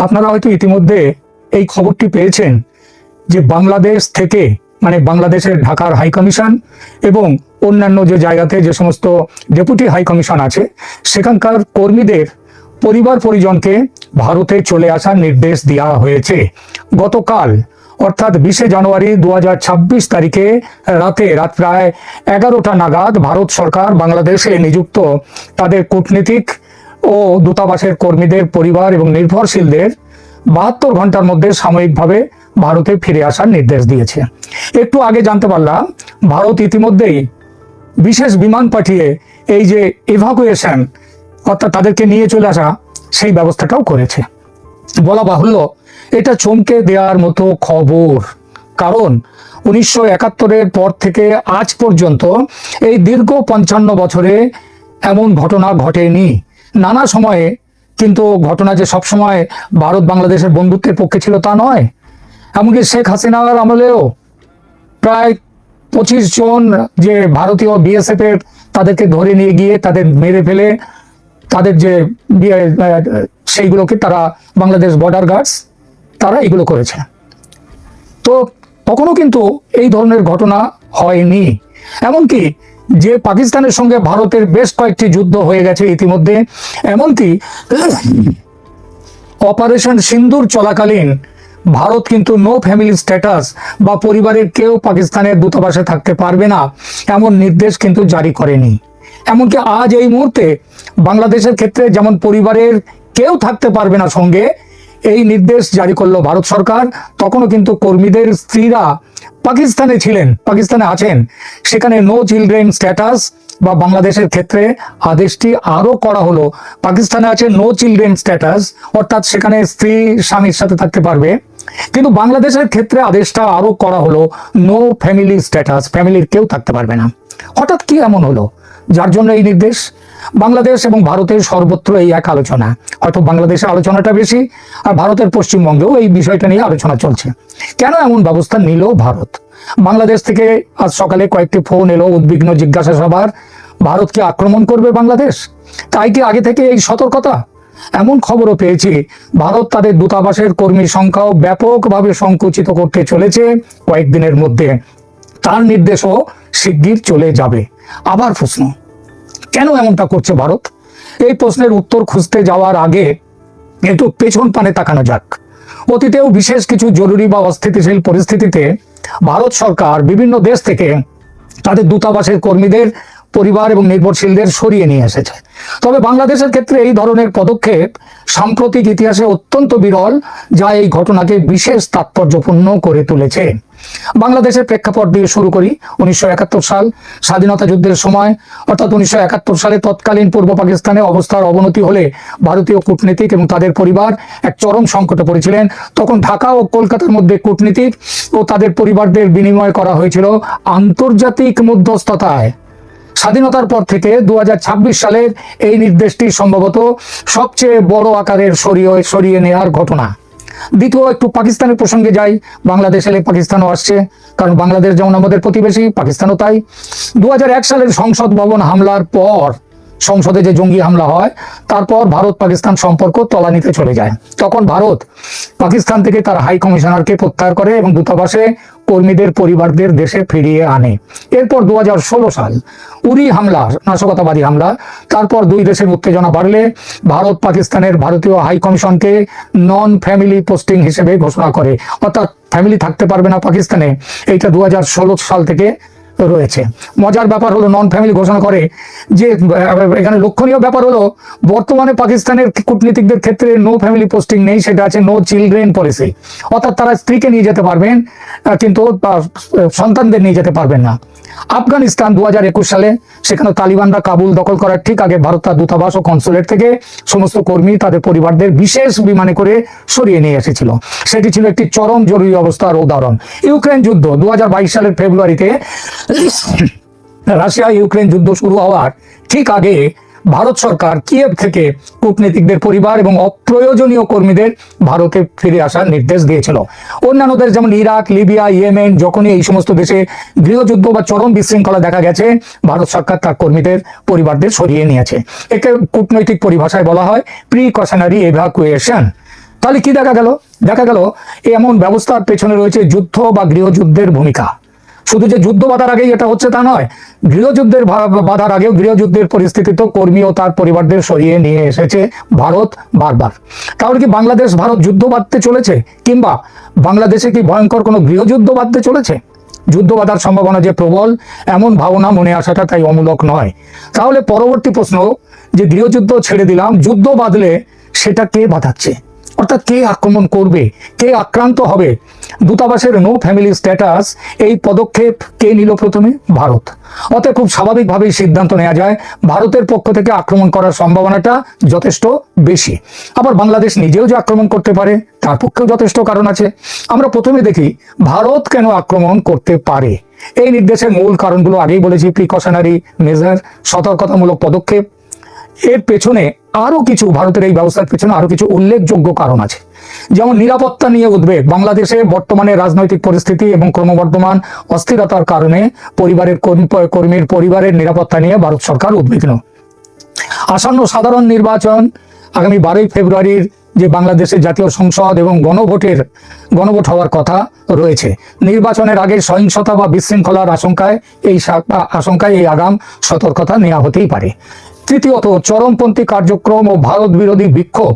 আপনারা হয়তো ইতিমধ্যে এই খবরটি পেয়েছেন যে বাংলাদেশ থেকে মানে বাংলাদেশের ঢাকার হাই কমিশন এবং অন্যান্য যে জায়গাতে যে সমস্ত ডেপুটি হাই কমিশন আছে সেখানকার কর্মীদের পরিবার পরিজনকে ভারতে চলে আসার নির্দেশ দেওয়া হয়েছে। গতকাল অর্থাৎ 20 জানুয়ারি 2026 তারিখে রাত প্রায় 11টা নাগাদ ভারত সরকার বাংলাদেশে নিযুক্ত তাদের কূটনীতিক ও দূতাবাসের কর্মীদের পরিবার এবং নির্ভরশীলদের 72 ঘন্টার মধ্যে সাময়িকভাবে ভারতে ফিরে আসার নির্দেশ দিয়েছে। একটু আগে জানতে পারলাম ভারত ইতিমধ্যেই বিশেষ বিমান পাঠিয়ে এই যে ইভাকুয়েশন অর্থাৎ তাদেরকে নিয়ে চলে আসা সেই ব্যবস্থাটাও করেছে। বলা বাহুল্য এটা চমকে দেওয়ার মতো খবর, কারণ 1971-এর পর থেকে আজ পর্যন্ত এই দীর্ঘ 55 বছরে এমন ঘটনা ঘটেনি। নানা সময়ে কিন্তু ঘটনা যে সবসময় ভারত বাংলাদেশের বন্ধুত্বের পক্ষে ছিল তা নয়। এমনকি শেখ হাসিনার আমলেও প্রায় 25 জন যে ভারতীয় বিএসএফ এর তাদেরকে ধরে নিয়ে গিয়ে তাদের মেরে ফেলে তাদের যে সেইগুলোকে তারা বাংলাদেশ বর্ডার গার্ডস তারা এগুলো করেছে। তো তখনও কিন্তু এই ধরনের ঘটনা হয়নি। এমনকি যে পাকিস্তানের সঙ্গে ভারতের বেশ কয়েকটি যুদ্ধ হয়ে গেছে ইতিমধ্যে, এমনকি অপারেশন সিন্দুর চলাকালীন ভারত কিন্তু নো ফ্যামিলি স্ট্যাটাস বা পরিবারের কেউ পাকিস্তানের দূতাবাসে থাকতে পারবে না এমন নির্দেশ কিন্তু জারি করেনি। এমনকি আজ এই মুহূর্তে বাংলাদেশের ক্ষেত্রে যেমন পরিবারের কেউ থাকতে পারবে না সঙ্গে এই নির্দেশ জারি করলো ভারত সরকার, তখনও কিন্তু কর্মীদের স্ত্রীরা পাকিস্তানে ছিলেন, পাকিস্তানে আছেন, সেখানে নো চিলড্রেন স্ট্যাটাস বা বাংলাদেশের ক্ষেত্রে আদেশটি আরো করা হলো। পাকিস্তানে আছে নো চিলড্রেন স্ট্যাটাস অর্থাৎ সেখানে স্ত্রী স্বামীর সাথে থাকতে পারবে, কিন্তু বাংলাদেশের ক্ষেত্রে আদেশটা আরো করা হলো নো ফ্যামিলি স্ট্যাটাস, ফ্যামিলির কেউ থাকতে পারবে না। হঠাৎ কি এমন হলো যার জন্য এই নির্দেশ? বাংলাদেশ এবং ভারতের সর্বত্র এই এক আলোচনা, হয়তো বাংলাদেশে আলোচনাটা বেশি আর ভারতের পশ্চিমবঙ্গেও এই বিষয়টা নিয়ে আলোচনা চলছে। কেন এমন ব্যবস্থা নিল ভারত? বাংলাদেশ থেকে আজ সকালে কয়েকটি ফোন এলো উদ্বিগ্ন জিজ্ঞাসা সবার, ভারত কি আক্রমণ করবে বাংলাদেশ? তাই কি আগে থেকে এই সতর্কতা? এমন খবরও পেয়েছি ভারত তাদের দূতাবাসের কর্মী সংখ্যাও ব্যাপকভাবে সংকুচিত করতে চলেছে কয়েকদিনের মধ্যে, তার নির্দেশও শিগগির চলে যাবে। আবার প্রশ্ন, কেন এমনটা করছে ভারত? এই প্রশ্নের উত্তর খুঁজতে যাওয়ার আগে একটু পেছন পানে তাকানো যাক। অতীতেও বিশেষ কিছু জরুরি বা অস্থিতিশীল পরিস্থিতিতে ভারত সরকার বিভিন্ন দেশ থেকে তাদের দূতাবাসের কর্মীদের পরিবার এবং নির্ভরশীলদের সরিয়ে নিয়ে এসেছে। তবে বাংলাদেশের ক্ষেত্রে এই ধরনের পদক্ষেপ সাম্প্রতিক ইতিহাসে অত্যন্ত বিরল, যা এই ঘটনাকে বিশেষ তাৎপর্যপূর্ণ করে তুলেছে। বাংলাদেশের প্রেক্ষাপট দিয়ে শুরু করি। 1971 সাল স্বাধীনতা যুদ্ধের সময় অর্থাৎ 1971 সালে তৎকালীন পূর্ব পাকিস্তানে অবস্থার অবনতি হলে ভারতীয় কূটনীতিক এবং তাদের পরিবার এক চরম সংকটে পড়েছিলেন। তখন ঢাকা ও কলকাতার মধ্যে কূটনীতিক ও তাদের পরিবারদের বিনিময় করা হয়েছিল আন্তর্জাতিক মধ্যস্থতায়। স্বাধীনতার পর থেকে 2026 সালের এই নির্দেশটি সম্ভবত সবচেয়ে বড় আকারের সরিয়ে নেওয়ার ঘটনা। দ্বিতীয় একটু পাকিস্তানের প্রসঙ্গে যাই। বাংলাদেশ এলে পাকিস্তানও আসছে, কারণ বাংলাদেশ যেমন আমাদের প্রতিবেশী, পাকিস্তানও তাই। 2001 সালের সংসদ ভবন হামলার পর, সংসদে যে জঙ্গি হামলা হয় তারপর ভারত পাকিস্তান সম্পর্ক তলানিতে চলে যায়। তখন ভারত পাকিস্তান থেকে তার হাই কমিশনারকে প্রত্যাহার করে এবং দূতাবাসে কর্মীদের পরিবারদের দেশে ফিরিয়ে আনে। এরপর 2016 সাল উরি হামলা, নাশকতাবাদী হামলা, তারপর দুই দেশের উত্তেজনা বাড়লে ভারত পাকিস্তানের ভারতীয় হাই কমিশনকে নন ফ্যামিলি পোস্টিং হিসেবে ঘোষণা করে, অর্থাৎ ফ্যামিলি থাকতে পারবে না পাকিস্তানে। এইটা 2016 সাল থেকে রয়েছে। মজার ব্যাপার হলো নন ফ্যামিলি ঘোষণা করে যে এখানে লক্ষণীয় ব্যাপার হলো বর্তমানে পাকিস্তানের কূটনীতিকদের ক্ষেত্রে নো ফ্যামিলি পোস্টিং নেই, সেটা আছে নো চিলড্রেন পলিসি, অর্থাৎ তারা স্ত্রীকে নিয়ে যেতে পারবেন কিন্তু সন্তানদের নিয়ে যেতে পারবেন না। আফগানিস্তান 2021 সালে সেখানে তালিবানরা কাবুল দখল করার ঠিক আগে ভারত তার দূতাবাস ও কনসুলেট থেকে সমস্ত কর্মী তাদের পরিবারদের বিশেষ বিমানে করে সরিয়ে নিয়ে এসেছিল। সেটি ছিল একটি চরম জরুরি অবস্থার উদাহরণ। ইউক্রেন যুদ্ধ 2022 সালের ফেব্রুয়ারিতে রাশিয়া ইউক্রেন যুদ্ধ শুরু হওয়ার ঠিক আগে ভারত সরকার কিয়েভ থেকে কূটনীতিকদের পরিবার এবং অপ্রয়োজনীয় কর্মীদের ভারতে ফিরে আসার নির্দেশ দিয়েছিল। অন্যান্য দেশ যেমন ইরাক, লিবিয়া, ইয়েমেন, যখনই এই সমস্ত দেশে গৃহযুদ্ধ বা চরম বিশৃঙ্খলা দেখা গেছে, ভারত সরকার তার কর্মীদের পরিবারদের সরিয়ে নিয়েছে। একে কূটনৈতিক পরিভাষায় বলা হয় প্রিকশনারি এভাকুয়েশন। তাহলে কি দেখা গেল? দেখা গেল এমন ব্যবস্থার পেছনে রয়েছে যুদ্ধ বা গৃহযুদ্ধের ভূমিকা। শুধু যে যুদ্ধ বাধার আগেই এটা হচ্ছে তা নয়, গৃহযুদ্ধের বাধার আগেও গৃহযুদ্ধের পরিস্থিতিতে কর্মী ও তার পরিবারদের সরিয়ে নিয়ে এসেছে ভারত বারবার। তাহলে কি বাংলাদেশ ভারত যুদ্ধ বাঁধতে চলেছে, কিংবা বাংলাদেশে কি ভয়ঙ্কর কোনো গৃহযুদ্ধ বাঁধতে চলেছে? যুদ্ধ বাঁধার সম্ভাবনা যে প্রবল, এমন ভাবনা মনে আসাটা তাই অমূলক নয়। তাহলে পরবর্তী প্রশ্ন, যে গৃহযুদ্ধ ছেড়ে দিলাম, যুদ্ধ বাঁধলে সেটা কে বাঁধাচ্ছে? অর্থাৎ কে আক্রমণ করবে, কে আক্রান্ত হবে? দূতাবাসের নো ফ্যামিলি স্ট্যাটাস এই পদক্ষেপ কে নিল? প্রথমে ভারত। অতএব খুব স্বাভাবিকভাবেই সিদ্ধান্ত নেওয়া যায় ভারতের পক্ষ থেকে আক্রমণ করার সম্ভাবনাটা যথেষ্ট বেশি। আবার বাংলাদেশ নিজেও যে আক্রমণ করতে পারে তার পক্ষেও যথেষ্ট কারণ আছে। আমরা প্রথমে দেখি ভারত কেন আক্রমণ করতে পারে। এই নির্দেশের মূল কারণগুলো আগেই বলেছি, প্রিকশনারি মেজার, সতর্কতামূলক পদক্ষেপ। এর পেছনে আরো কিছু, ভারতের এই ব্যবস্থার পেছনে আরো কিছু উল্লেখযোগ্য কারণ আছে। যেমন নিরাপত্তা নিয়ে উদ্বেগ। বাংলাদেশে বর্তমানে রাজনৈতিক পরিস্থিতি এবং ক্রমবর্ধমান অস্থিরতার কারণে কর্মীর পরিবারের নিরাপত্তা নিয়ে ভারত সরকার উদ্বিগ্ন। আসন্ন সাধারণ নির্বাচন আগামী 12ই ফেব্রুয়ারির যে বাংলাদেশের জাতীয় সংসদ এবং গণভোট হওয়ার কথা রয়েছে, নির্বাচনের আগে সহিংসতা বা বিশৃঙ্খলার আশঙ্কায় এই আগাম সতর্কতা নেওয়া হতেই পারে। তৃতীয়ত, চরমপন্থী কার্যক্রম ও ভারত বিরোধী বিক্ষোভ।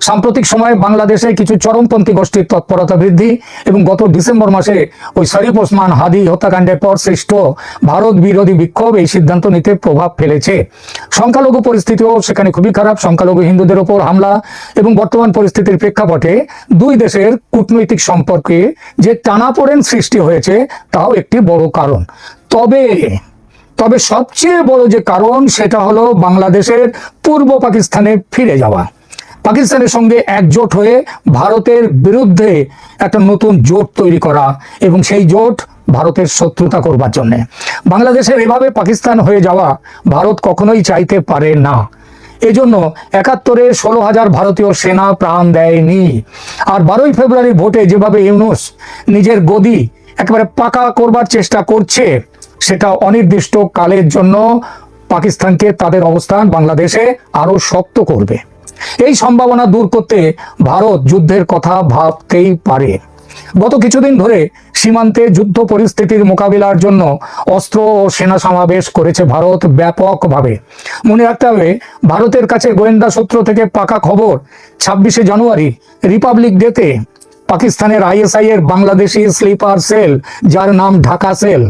সাম্প্রতিক সময়ে বাংলাদেশে কিছু চরমপন্থী গোষ্ঠীর তৎপরতা বৃদ্ধি এবং গত ডিসেম্বর মাসে ওই শরীফ ওসমান হাদি হত্যাকাণ্ডের পর সৃষ্ট ভারত বিরোধী বিক্ষোভ এই সিদ্ধান্ত নিতে প্রভাব ফেলেছে। সংখ্যালঘু পরিস্থিতিও সেখানে খুবই খারাপ। সংখ্যালঘু হিন্দুদের ওপর হামলা এবং বর্তমান পরিস্থিতির প্রেক্ষাপটে দুই দেশের কূটনৈতিক সম্পর্কে যে টানাপোড়েন সৃষ্টি হয়েছে তাও একটি বড় কারণ। তবে সবচেয়ে বড় যে কারণ সেটা হলো বাংলাদেশের পূর্ব পাকিস্তানে ফিরে যাওয়া। পাকিস্তানের সঙ্গে একজোট হয়ে ভারতের বিরুদ্ধে একটা নতুন জোট তৈরি করা এবং সেই জোট ভারতের শত্রুতা করবার জন্য। বাংলাদেশের এভাবে পাকিস্তান হয়ে যাওয়া ভারত কখনোই চাইতে পারে না। এজন্য 71-এ 16,000 ভারতীয় সেনা প্রাণ দেয়নি। আর 12ই ফেব্রুয়ারি ভোটে যেভাবে ইউনূস নিজের গদি একেবারে পাকা করবার চেষ্টা করছে, সেটা অনির্দিষ্ট কালের জন্য পাকিস্তানকে তাদের অবস্থান বাংলাদেশে আরো শক্ত করবে। এই সম্ভাবনা দূর করতে ভারত যুদ্ধের কথা ভাবতেই পারে। গত কিছুদিন ধরে সীমান্তে যুদ্ধ পরিস্থিতির মোকাবিলার জন্য অস্ত্র ও সেনা সমাবেশ করেছে ভারত ব্যাপকভাবে। মনে রাখতে হবে, ভারতের কাছে গোয়েন্দা সূত্র থেকে পাকা খবর, 26শে জানুয়ারি রিপাবলিক ডেতে পাকিস্তানের ISI এর বাংলাদেশি স্লিপার সেল, যার নাম ঢাকা সেল,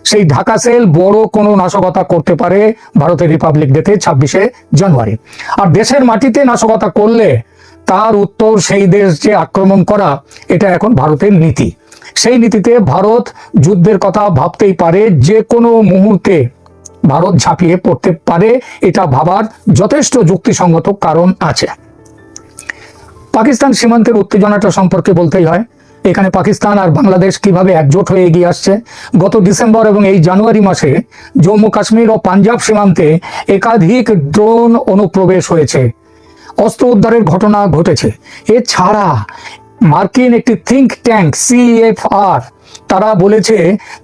সেই ঢাকা সেল বড় কোনো নাশকতা করতে পারে ভারতের রিপাবলিক ডেতে 26শে জানুয়ারি। আর দেশের মাটিতে নাশকতা করলে তার উত্তর সেই দেশ যে আক্রমণ করা, এটা এখন ভারতের নীতি। সেই নীতিতে ভারত যুদ্ধের কথা ভাবতেই পারে, যে কোনো মুহূর্তে ভারত ঝাঁপিয়ে পড়তে পারে। এটা ভাবার যথেষ্ট যুক্তিসঙ্গত কারণ আছে। পাকিস্তান সীমান্তের উত্তেজনাটা সম্পর্কে বলতেই হয়। এখানে পাকিস্তান আর বাংলাদেশ কিভাবে একজোট হয়ে এগিয়ে আসছে। গত ডিসেম্বর এবং এই জানুয়ারি মাসে জম্মু কাশ্মীর ও পাঞ্জাব সীমান্তে একাধিক ড্রোন অনুপ্রবেশ হয়েছে, অস্ত্র উদ্ধারের ঘটনা ঘটেছে। এছাড়া মার্কিন একটি থিঙ্ক ট্যাঙ্ক CFR তারা বলেছে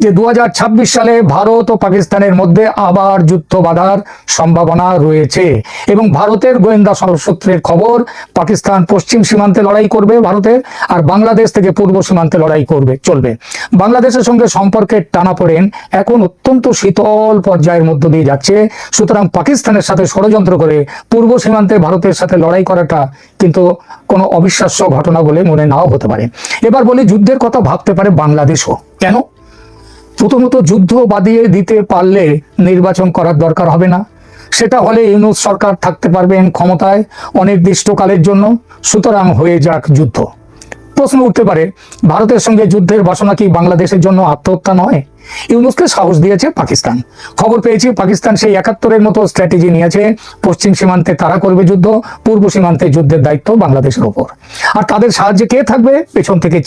যে 2026 সালে ভারত ও পাকিস্তানের মধ্যে আবার যুদ্ধ বাঁধার সম্ভাবনা রয়েছে। এবং ভারতের গোয়েন্দা সূত্রের খবর, পাকিস্তান পশ্চিম সীমান্তে লড়াই করবে ভারতের, আর বাংলাদেশ থেকে পূর্ব সীমান্তে লড়াই চলবে। বাংলাদেশের সঙ্গে সম্পর্কের টানাপোড়েন এখন অত্যন্ত শীতল পর্যায়ের মধ্য দিয়ে যাচ্ছে। সুতরাং পাকিস্তানের সাথে ষড়যন্ত্র করে পূর্ব সীমান্তে ভারতের সাথে লড়াই করাটা কিন্তু কোনো অবিশ্বাস্য ঘটনা বলে মনে নাও হতে পারে। এবার বলি, যুদ্ধের কথা ভাবতে পারে বাংলাদেশও কেন? প্রথমত, যুদ্ধ বাদিয়ে দিতে পারলে নির্বাচন করার দরকার হবে না। সেটা হলে ইউনূস সরকার থাকতে পারবেন ক্ষমতায় অনির্দিষ্টকালের জন্য। সুতরাং হয়ে যাক যুদ্ধ। প্রশ্ন উঠতে পারে, ভারতের সঙ্গে যুদ্ধের বাসনা কি বাংলাদেশের জন্য আত্মহত্যা নয়? ইউনূসকে সাহস দিয়েছে পাকিস্তান। খবর পেয়েছি পাকিস্তান সেই 71-এর মতো স্ট্র্যাটেজি নিয়েছে। পশ্চিম সীমান্তে তারা করবে যুদ্ধ, পূর্ব সীমান্তে যুদ্ধের দায়িত্ব বাংলাদেশের ওপর। আর তাদের সাহায্যে কে থাকবে? পেছন থেকে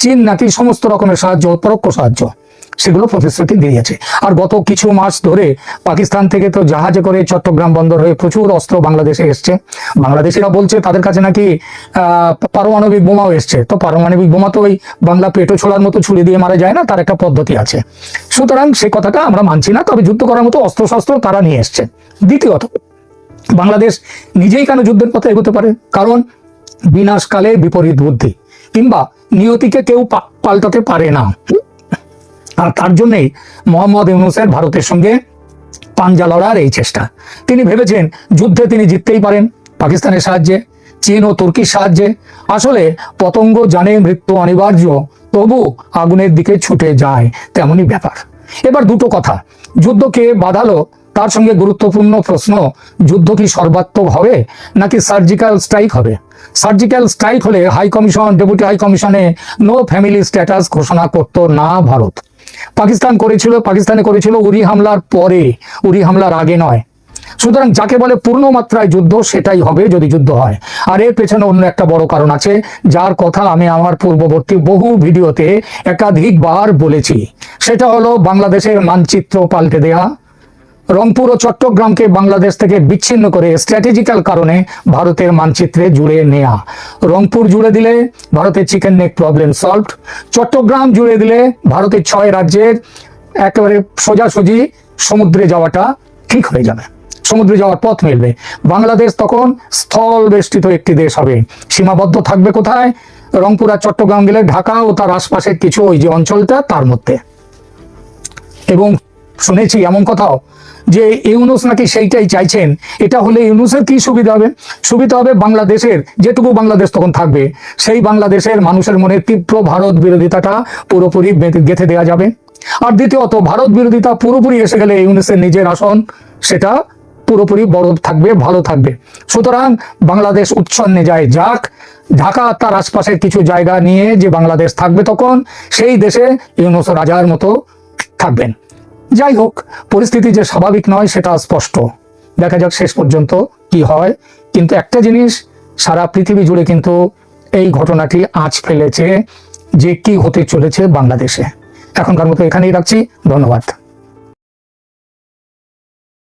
চীন নাকি সমস্ত রকমের সাহায্য, পরোক্ষ সাহায্য, সেগুলো প্রতিশ্রুতি দিয়েছে। আর গত কিছু মাস ধরে পাকিস্তান থেকে তো জাহাজে করে চট্টগ্রাম বন্দর হয়ে প্রচুর অস্ত্র বাংলাদেশে এসছে। বাংলাদেশিরা বলছে তাদের কাছে নাকি পারমাণবিক বোমাও এসছে। তো পারমাণবিক বোমা তো ওই বাংলা পেটো ছোড়ার মতো ছুরি দিয়ে মারা যায় না, তার একটা পদ্ধতি আছে। সুতরাং সেই কথাটা আমরা মানছি না, তবে যুদ্ধ করার মতো অস্ত্রশস্ত্র তারা নিয়ে এসছে। দ্বিতীয়ত, বাংলাদেশ নিজেই কেন যুদ্ধের পথে এগোতে পারে? কারণ বিনাশকালে বিপরীত বুদ্ধি, কিংবা নিয়তিকে কেউ পাল্টাতে পারে না। আর তার জন্যই মোহাম্মদ ইউনূসের ভারতের সঙ্গে পাঞ্জা লড়ার এই চেষ্টা। তিনি ভেবেছেন যুদ্ধে তিনি জিততেই পারেন পাকিস্তানের সাহায্যে, চীন ও তুর্কির সাহায্যে। আসলে পতঙ্গ জানে মৃত্যু অনিবার্য, তবু আগুনের দিকে ছুটে যায়, তেমনই ব্যাপার। এবার দুটো কথা, যুদ্ধ কে বাঁধালো তার সঙ্গে গুরুত্বপূর্ণ প্রশ্ন, যুদ্ধ কি সর্বাত্মক হবে নাকি সার্জিক্যাল স্ট্রাইক হবে? সার্জিক্যাল স্ট্রাইক হলে হাই কমিশন, ডেপুটি হাই কমিশনে নো ফ্যামিলি স্ট্যাটাস ঘোষণা করত না ভারত। পাকিস্তানে করেছিল উরি হামলার পরে, উরি হামলার আগে নয়। সুতরাং যাকে বলে পূর্ণ মাত্রায় যুদ্ধ সেটাই হবে যদি যুদ্ধ হয়। আর এর পেছনে অন্য একটা বড় কারণ আছে, যার কথা আমি আমার পূর্ববর্তী বহু ভিডিওতে একাধিকবার বলেছি। সেটা হলো বাংলাদেশের মানচিত্র পাল্টে দেয়া, রংপুর ও চট্টগ্রামকে বাংলাদেশ থেকে বিচ্ছিন্ন করে স্ট্র্যাটেজিক্যাল কারণে ভারতের মানচিত্রে জুড়ে নেয়া। রংপুর জুড়ে দিলে ভারতের chicken neck problem solved, Chittagong জুড়ে দিলে ভারতের 6 রাজ্যের একেবারে সোজাসুজি সমুদ্রে যাওয়াটা ঠিক হয়ে যাবে, সমুদ্রে যাওয়ার পথ মিলবে। বাংলাদেশ তখন স্থল বেষ্টিত একটি দেশ হবে। সীমাবদ্ধ থাকবে কোথায়? রংপুর আর চট্টগ্রাম গেলে ঢাকা ও তার আশপাশের কিছু ওই যে অঞ্চলটা তার মধ্যে। এবং শুনেছি এমন কথাও যে ইউনূস নাকি সেইটাই চাইছেন। এটা হলে ইউনূসের কি সুবিধা হবে? সুবিধা হবে বাংলাদেশের, যেটুকু বাংলাদেশ তখন থাকবে সেই বাংলাদেশের মানুষের মনে তীব্র ভারত বিরোধিতাটা পুরোপুরি গেঁথে দেওয়া যাবে। আর দ্বিতীয়ত, ভারত বিরোধিতা পুরোপুরি এসে গেলে ইউনূসের নিজের আসন সেটা পুরোপুরি বড় থাকবে, ভালো থাকবে। সুতরাং বাংলাদেশ উচ্ছন্নে যায় যাক, ঢাকা তার আশপাশের কিছু জায়গা নিয়ে যে বাংলাদেশ থাকবে তখন সেই দেশে ইউনূস রাজার মতো থাকবেন। যাই হোক, পরিস্থিতি যে স্বাভাবিক নয় সেটা স্পষ্ট। দেখা যাক শেষ পর্যন্ত কি হয়। কিন্তু একটা জিনিস সারা পৃথিবী জুড়ে কিন্তু এই ঘটনাটি আঁচ ফেলেছে যে কি হতে চলেছে বাংলাদেশে। এখনকার মতো এখানেই রাখছি, ধন্যবাদ।